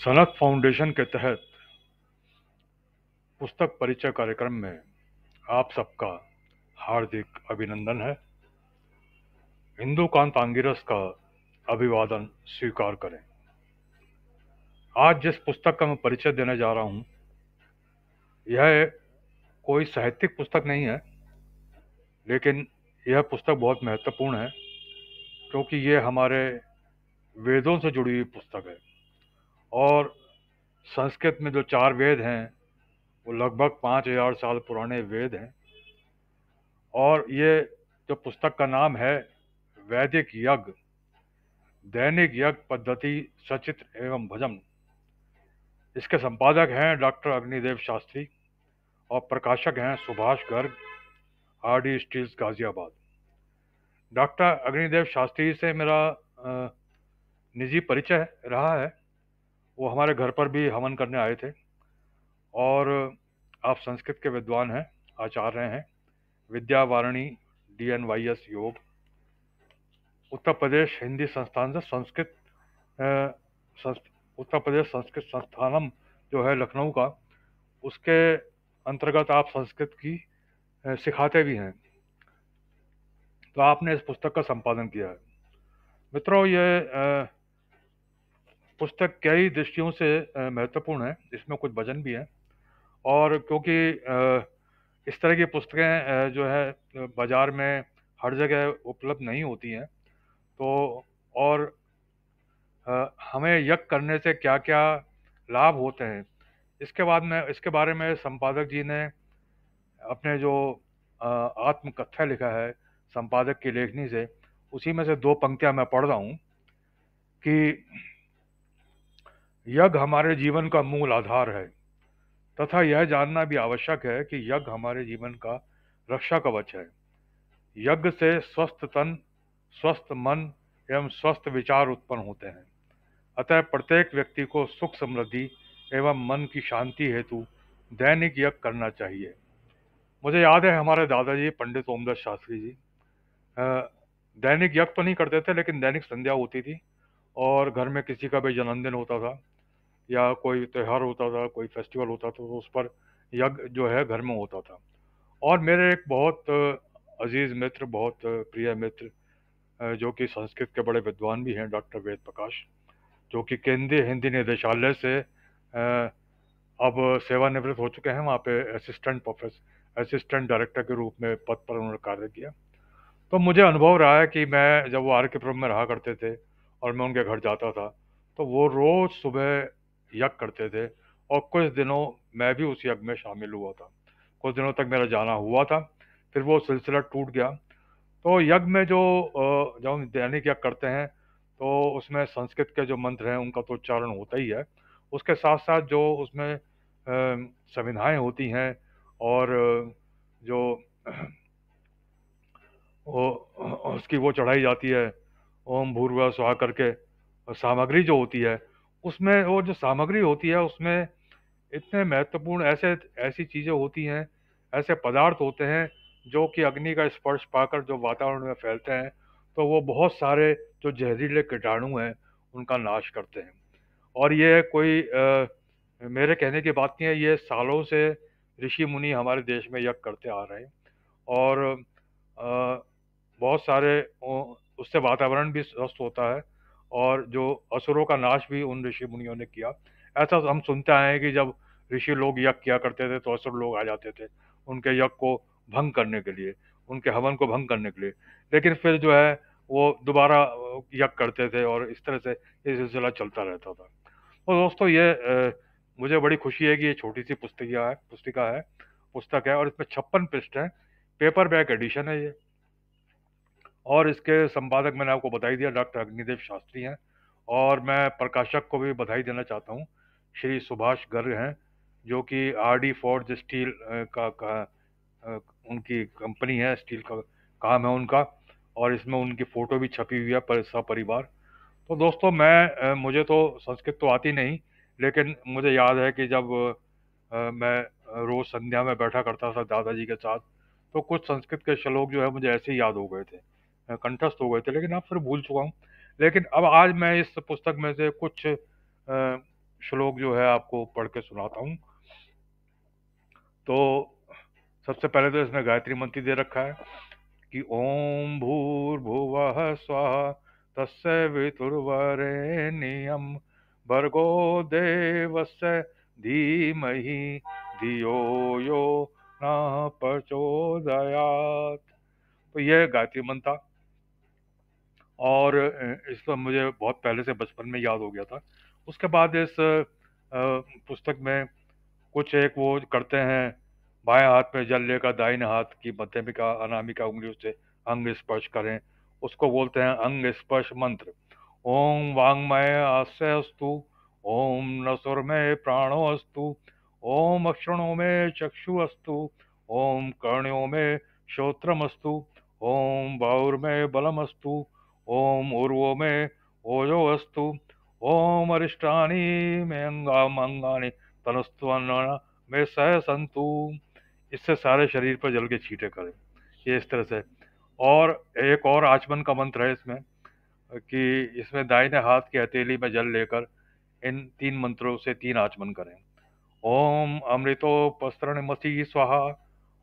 Sanat foundation के तहत पुस्तक परिचय कार्यक्रम में आप सबका हार्दिक अभिनंदन है। इंदुकांत आंगिरस का अभिवादन स्वीकार करें। आज जिस पुस्तक का मैं परिचय देने जा रहा हूं, यह कोई साहित्यिक पुस्तक नहीं है, लेकिन यह पुस्तक बहुत महत्वपूर्ण है क्योंकि ये हमारे वेदों से जुड़ी हुई पुस्तक है। और संस्कृत में जो 4 वेद हैं वो लगभग 5000 साल पुराने वेद हैं। और ये जो पुस्तक का नाम है वैदिक यज्ञ, दैनिक यज्ञ पद्धति सचित्र एवं भजन। इसके संपादक हैं डॉक्टर अग्निदेव शास्त्री और प्रकाशक हैं Subhash Garg, RD steels Ghaziabad. Doctor Agnidev Shastri से मेरा निजी परिचय रहा है। वो हमारे घर पर भी हवन करने आए थे। और आप संस्कृत के विद्वान हैं, आचार्य हैं। विद्यावारिणी DNYS योग, उत्तर प्रदेश हिंदी संस्थान से संस्कृत उत्तर प्रदेश संस्कृत संस्थानम जो है लखनऊ का, उसके अंतर्गत आप संस्कृत की सिखाते भी हैं। तो आपने इस पुस्तक का संपादन किया है। मित्रों, ये पुस्तक कई दृष्टियों से महत्वपूर्ण है। इसमें कुछ वचन भी हैं। और क्योंकि इस तरह की पुस्तकें जो है बाजार में हर जगह उपलब्ध नहीं होती हैं, तो और हमें यज्ञ करने से क्या क्या लाभ होते हैं, इसके बारे में संपादक जी ने अपने जो आत्मकथा लिखा है संपादक की लेखनी से, उसी में से 2 पंक्तियां मैं पढ़ रहा हूं कि यज्ञ हमारे जीवन का मूल आधार है तथा यह जानना भी आवश्यक है कि यज्ञ हमारे जीवन का रक्षा कवच है। यज्ञ से स्वस्थ तन, स्वस्थ मन एवं स्वस्थ विचार उत्पन्न होते हैं। अतः प्रत्येक व्यक्ति को सुख समृद्धि एवं मन की शांति हेतु दैनिक यज्ञ करना चाहिए। मुझे याद है हमारे दादाजी पंडित ओमदास शास्त्री जी दैनिक यज्ञ तो नहीं करते थे, लेकिन दैनिक संध्या होती थी। और घर में किसी का भी जन्मदिन होता था या कोई त्यौहार होता था, कोई फेस्टिवल होता था, तो उस पर यज्ञ जो है घर में होता था। और मेरे एक बहुत अजीज मित्र, बहुत प्रिय मित्र, जो कि संस्कृत के बड़े विद्वान भी हैं, डॉक्टर वेद प्रकाश, जो कि केंद्रीय हिंदी निदेशालय से अब सेवानिवृत्त हो चुके हैं। वहाँ पे असिस्टेंट डायरेक्टर के रूप में पद पर उन्होंने कार्य किया। तो मुझे अनुभव रहा है कि मैं जब वो RK-पुरम में रहा करते थे और मैं उनके घर जाता था, तो वो रोज सुबह यज्ञ करते थे। और कुछ दिनों मैं भी उस यज्ञ में शामिल हुआ था। कुछ दिनों तक मेरा जाना हुआ था, फिर वो सिलसिला टूट गया। तो यज्ञ में जब हम दैनिक यज्ञ करते हैं, तो उसमें संस्कृत के जो मंत्र हैं उनका तो उच्चारण होता ही है। उसके साथ साथ जो उसमें संविधाएं होती हैं और जो उसकी वो चढ़ाई जाती है, ओम भूर्भुवः स्वः करके, सामग्री जो होती है, उसमें वो जो सामग्री होती है उसमें इतने महत्वपूर्ण ऐसी चीजें होती हैं, ऐसे पदार्थ होते हैं जो कि अग्नि का स्पर्श पाकर जो वातावरण में फैलते हैं, तो वो बहुत सारे जो जहरीले कीटाणु हैं उनका नाश करते हैं। और ये कोई मेरे कहने की बात नहीं है, ये सालों से ऋषि मुनि हमारे देश में यज्ञ करते आ रहे हैं। और बहुत सारे उससे वातावरण भी स्वस्थ होता है और जो असुरों का नाश भी उन ऋषि मुनियों ने किया। ऐसा हम सुनते आए हैं कि जब ऋषि लोग यज्ञ किया करते थे तो असुर लोग आ जाते थे उनके यज्ञ को भंग करने के लिए, उनके हवन को भंग करने के लिए। लेकिन फिर जो है वो दोबारा यज्ञ करते थे और इस तरह से ये सिलसिला चलता रहता था। तो दोस्तों, ये मुझे बड़ी खुशी है कि ये छोटी सी पुस्तक है और इसमें 56 पृष्ठ है। पेपर बैक एडिशन है ये। और इसके संपादक मैंने आपको बधाई दिया, डॉक्टर अग्निदेव शास्त्री हैं। और मैं प्रकाशक को भी बधाई देना चाहता हूँ, श्री सुभाष गर्ग हैं, जो कि RD फोर्ज स्टील उनकी कंपनी है, स्टील का काम है उनका। और इसमें उनकी फोटो भी छपी हुई है सपरिवार। तो दोस्तों, मुझे तो संस्कृत तो आती नहीं, लेकिन मुझे याद है कि जब मैं रोज संध्या में बैठा करता था दादाजी के साथ, तो कुछ संस्कृत के श्लोक जो है मुझे ऐसे ही याद हो गए थे, कंठस्थ हो गए थे, लेकिन अब फिर भूल चुका हूँ। लेकिन अब आज मैं इस पुस्तक में से कुछ श्लोक जो है आपको पढ़ के सुनाता हूँ। तो सबसे पहले तो इसमें गायत्री मंत्र दे रखा है कि ओम भूर्भुवः स्वः तत्सवितुर्वरेण्यं भर्गो देवस्य धीमहि धियो यो न प्रचोदयात्। तो यह गायत्री मंत्र था और इसको मुझे बहुत पहले से बचपन में याद हो गया था। उसके बाद इस पुस्तक में कुछ एक वो करते हैं, बाएं हाथ में जल लेकर दाहिने हाथ की मध्यमिका अनामिका उंगलियों से अंग स्पर्श करें, उसको बोलते हैं अंग स्पर्श मंत्र। ओम वांगमय आस्य अस्तु, ओम नसुर में प्राणो अस्तु, ओम अक्षणों में चक्षु अस्तु, ओम कर्णों में श्रोत्रमस्तु, ओम बाहुर में बलमस्तु, ओम उर्वों में ओयो अस्तु, ओम अरिष्टानि में अंगानि तनुस्त्वन्न में सह संतु। इससे सारे शरीर पर जल के छींटे करें, ये इस तरह से। और एक और आचमन का मंत्र है इसमें कि इसमें दाहिने हाथ की हथेली में जल लेकर इन 3 मंत्रों से 3 आचमन करें। ओम अमृतोपस्तरणमसि स्वाहा,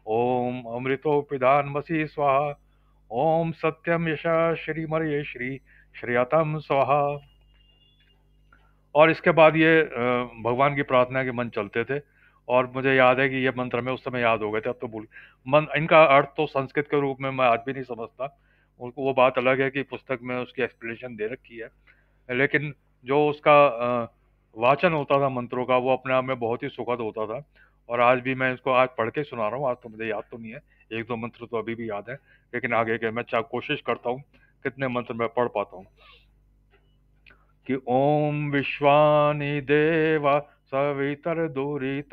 ओम अमृतोपिधानमसि स्वाहा, ओम सत्यम यशा श्रीमर्ये श्री श्रीयतम स्वाहा। और इसके बाद ये भगवान की प्रार्थना के मंत्र चलते थे और मुझे याद है कि ये मंत्र में उस समय याद हो गए थे, अब तो भूल। मन इनका अर्थ तो संस्कृत के रूप में मैं आज भी नहीं समझता, उनको वो बात अलग है कि पुस्तक में उसकी एक्सप्लेनेशन दे रखी है, लेकिन जो उसका वाचन होता था मंत्रों का, वो अपने आप में बहुत ही सुखद होता था। और आज भी मैं इसको आज पढ़ के सुना रहा हूँ, आज तो मुझे याद तो नहीं है, 1-2 मंत्र तो अभी भी याद है, लेकिन आगे के मैं कोशिश करता हूँ कितने मंत्र मैं पढ़ पाता हूँ। कि ओम विश्वानि देवा सवितर्दुरितानि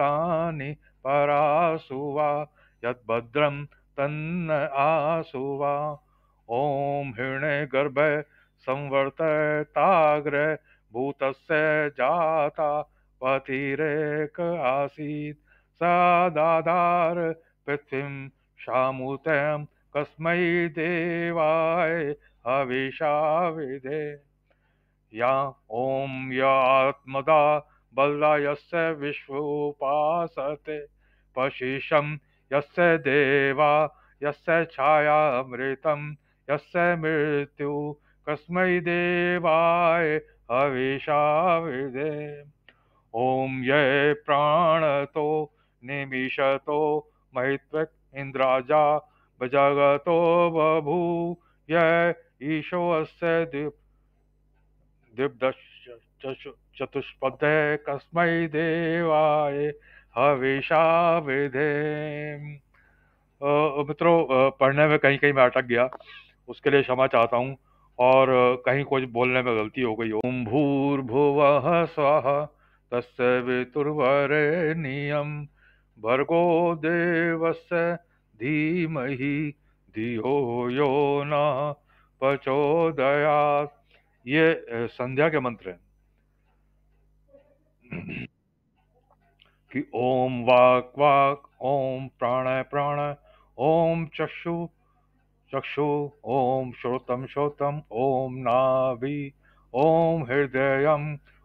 परासुवा यद्भद्रं तन्न आसुवा। ओम हिरण्यगर्भे संवर्तताग्रे भूतस्य जाता पतिरेक आसीत् स दादार पृथ्वीं शामुतं कस्मै देवाय हविषा विधे। या ओम या आत्मदा बल्ला यस्य विश्वोपासते पशिशं यस्य देवा यस्य छायामृतं यस्य मृत्यु कस्मै देवाय हविषा विधे। ओम ये प्राणतो निमिषतो महित्वक इंद्राजा भजगतो बभू ये ईशो अस्य चतुष्पदे कस्मै देवाय हविषा विधे। मित्रों, पढ़ने में कहीं कहीं मैं अटक गया, उसके लिए क्षमा चाहता हूँ, और कहीं कुछ बोलने में गलती हो गई। ओम भूर्भुवः स्वः तत्सवितुर्वरेण्यं भर्गो देवस्य धीमहि धियो यो नः प्रचोदयात्। ये संध्या के मंत्र हैं कि ओम वाक वाक, ओम प्राण प्राण, ओम चक्षु चक्षु, ओम श्रोतम श्रोतम, ओम नाभि, ओम हृदयम,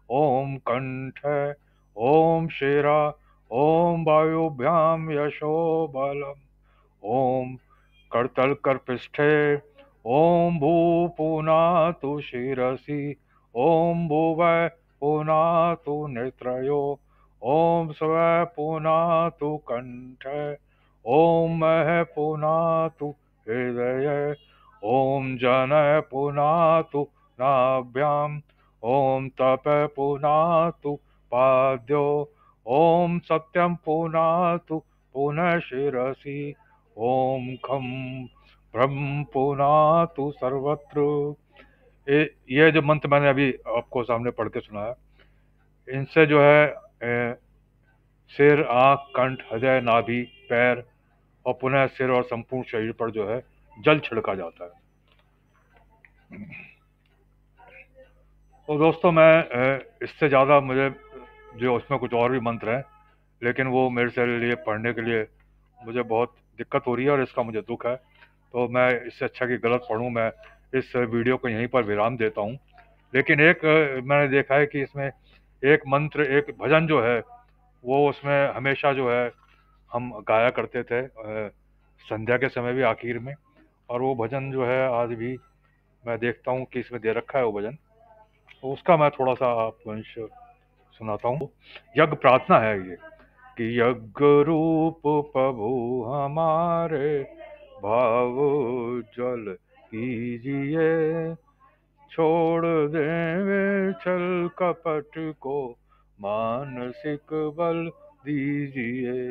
ओम कंठ, ओम शिरा, ओम वायुभ्याम यशो बलम, ओम करतल कर पृष्ठे, ओम भू पुनातु शिरसि, ओम भुवः पुनातु नेत्रयो, ओम स्व पुनातु कंठ, ओम मह पुनातु हृदय, ओम जन पुनातु नाभ्याम, ओम तप पुनातु पाद्यो, ओम सत्यम पुनातु पुनः शिरसि, ओम खम ब्रह्म पुनातु सर्वत्र। ये जो मंत्र मैंने अभी आपको सामने पढ़ के सुनाया, इनसे जो है सिर, आंख, कंठ, हृदय, नाभि, पैर और पुनः सिर और संपूर्ण शरीर पर जो है जल छिड़का जाता है। तो दोस्तों, मैं इससे ज़्यादा मुझे जो उसमें कुछ और भी मंत्र हैं, लेकिन वो मेरे से लिए पढ़ने के लिए मुझे बहुत दिक्कत हो रही है और इसका मुझे दुख है, तो मैं इससे अच्छा कि गलत पढ़ूं, मैं इस वीडियो को यहीं पर विराम देता हूं। लेकिन एक मैंने देखा है कि इसमें एक मंत्र, एक भजन जो है वो उसमें हमेशा जो है हम गाया करते थे संध्या के समय भी आखिर में। और वो भजन जो है आज भी मैं देखता हूँ कि इसमें दे रखा है वो भजन, तो उसका मैं थोड़ा सा आपको अंश सुनाता हूँ। यज्ञ प्रार्थना है ये कि यज्ञ रूप प्रभु हमारे भाव जल कीजिए, छोड़ देवे छल कपट को मानसिक बल दीजिए।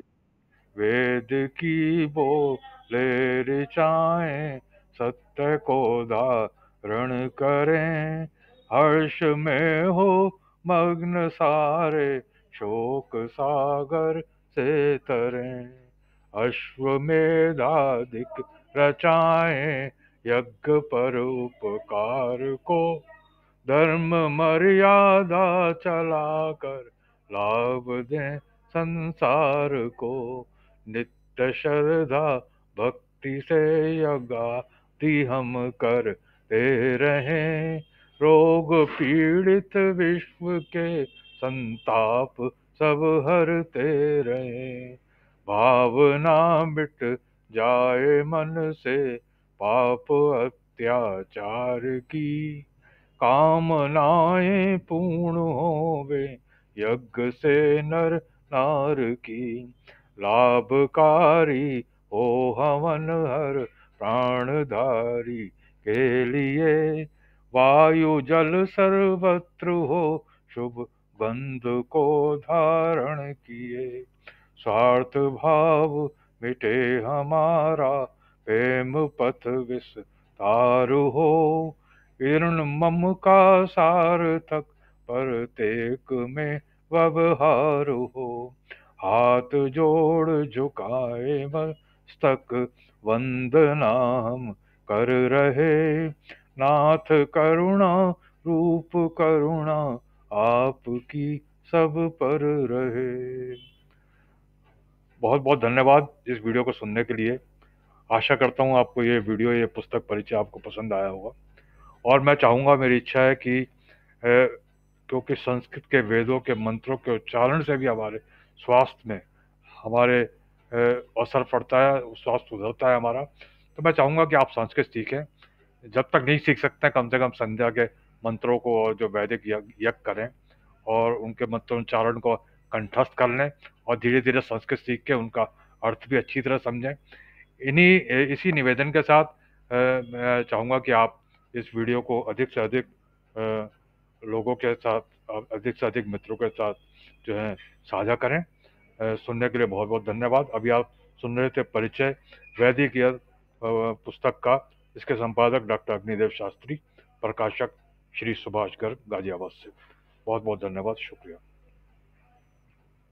वेद की बोले ऋचाएं सत्य को धारण करें, हर्ष में हो मग्न सारे शोक सागर से तरें। अश्वमेधादिक रचाएं यज्ञ पर उपकार को, धर्म मर्यादा चलाकर लाभ दें संसार को। नित्य श्रद्धा भक्ति से यज्ञादि हम करते रहें, रोग पीड़ित विश्व के संताप सब हरते रहें। भावना मिट जाए मन से पाप अत्याचार की, कामनाएं पूर्ण होवे यज्ञ से नर नार की। लाभकारी हो हवन हर प्राणधारी के लिए, वायु जल सर्वत्र हो शुभ बंध को धारण किए। स्वार्थ भाव मिटे हमारा प्रेम पथ विस्तार हो, ऋण मम का सार्थक प्रत्येक में व्यवहार हो। हाथ जोड़ झुकाए मस्तक वंदना हम कर रहे, नाथ करुणा रूप करुणा आपकी सब पर रहे। बहुत बहुत धन्यवाद इस वीडियो को सुनने के लिए। आशा करता हूँ आपको ये वीडियो, ये पुस्तक परिचय आपको पसंद आया होगा। और मैं चाहूँगा, मेरी इच्छा है कि क्योंकि संस्कृत के वेदों के मंत्रों के उच्चारण से भी हमारे स्वास्थ्य में हमारे असर पड़ता है, स्वास्थ्य सुधरता है हमारा। तो मैं चाहूँगा कि आप संस्कृत सीखें। जब तक नहीं सीख सकते कम से कम संध्या के मंत्रों को और जो वैदिक यज्ञ करें और उनके मंत्रोच्चारण को कंठस्थ कर लें, और धीरे धीरे संस्कृत सीख के उनका अर्थ भी अच्छी तरह समझें। इसी निवेदन के साथ मैं चाहूँगा कि आप इस वीडियो को अधिक से अधिक लोगों के साथ, अधिक से अधिक मित्रों के साथ जो है साझा करें। सुनने के लिए बहुत बहुत धन्यवाद। अभी आप सुन रहे थे परिचय वैदिक यज्ञ पुस्तक का। इसके संपादक डॉक्टर अग्निदेव शास्त्री, प्रकाशक श्री सुभाष गर्ग, गाजियाबाद से। बहुत बहुत धन्यवाद, शुक्रिया।